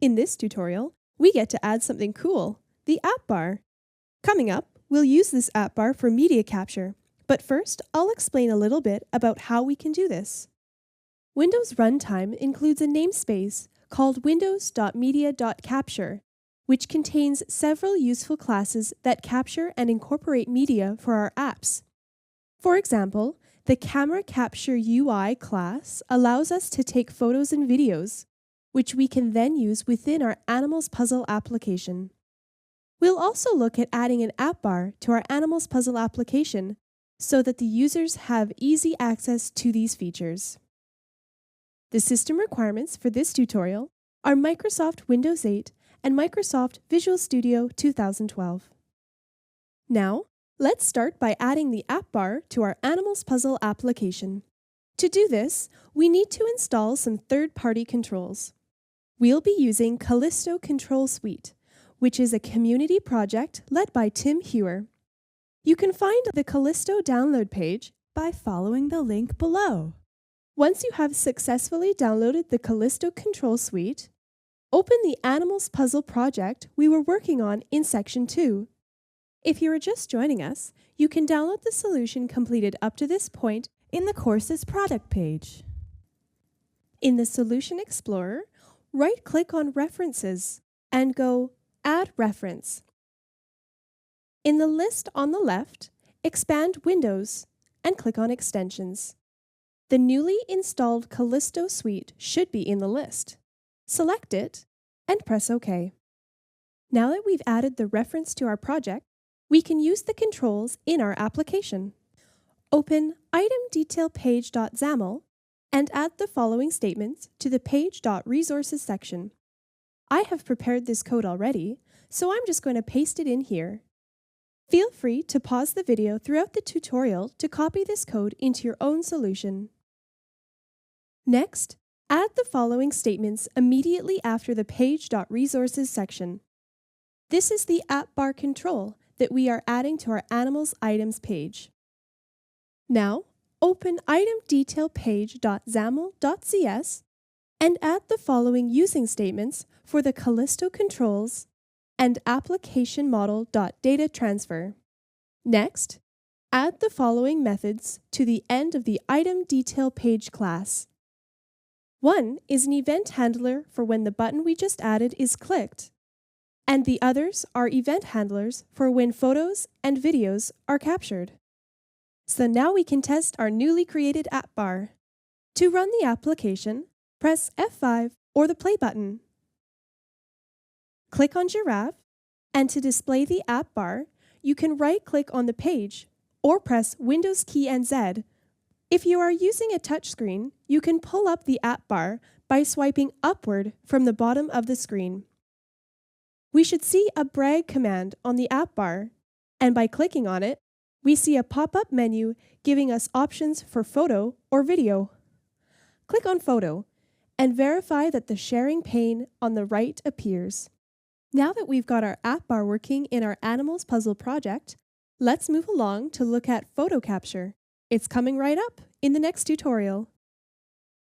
In this tutorial, we get to add something cool, the app bar. Coming up, we'll use this app bar for media capture, but first I'll explain a little bit about how we can do this. Windows Runtime includes a namespace called windows.media.capture, which contains several useful classes that capture and incorporate media for our apps. For example, the Camera Capture UI class allows us to take photos and videos, which we can then use within our Animals Puzzle application. We'll also look at adding an app bar to our Animals Puzzle application so that the users have easy access to these features. The system requirements for this tutorial are Microsoft Windows 8 and Microsoft Visual Studio 2012. Now, let's start by adding the app bar to our Animals Puzzle application. To do this, we need to install some third-party controls. We'll be using Callisto Control Suite, which is a community project led by Tim Hewer. You can find the Callisto download page by following the link below. Once you have successfully downloaded the Callisto Control Suite, open the Animals Puzzle project we were working on in Section 2. If you are just joining us, you can download the solution completed up to this point in the course's product page. In the Solution Explorer, right-click on References and go Add Reference. In the list on the left, expand Windows and click on Extensions. The newly installed Callisto suite should be in the list. Select it and press OK. Now that we've added the reference to our project, we can use the controls in our application. Open itemdetailpage.xaml and add the following statements to the page.resources section. I have prepared this code already, so I'm just going to paste it in here. Feel free to pause the video throughout the tutorial to copy this code into your own solution. Next, add the following statements immediately after the page.resources section. This is the app bar control that we are adding to our Animals Items page. Now, open itemdetailpage.xaml.cs and add the following using statements for the Callisto controls and application model.dataTransfer. Next, add the following methods to the end of the item detail page class. One is an event handler for when the button we just added is clicked, and the others are event handlers for when photos and videos are captured. So now we can test our newly created app bar. To run the application, press F5 or the play button. Click on Giraffe, and to display the app bar, you can right-click on the page or press Windows key and Z. If you are using a touchscreen, you can pull up the app bar by swiping upward from the bottom of the screen. We should see a brag command on the app bar, and by clicking on it, we see a pop-up menu giving us options for photo or video. Click on Photo and verify that the sharing pane on the right appears. Now that we've got our app bar working in our Animals Puzzle project, let's move along to look at photo capture. It's coming right up in the next tutorial.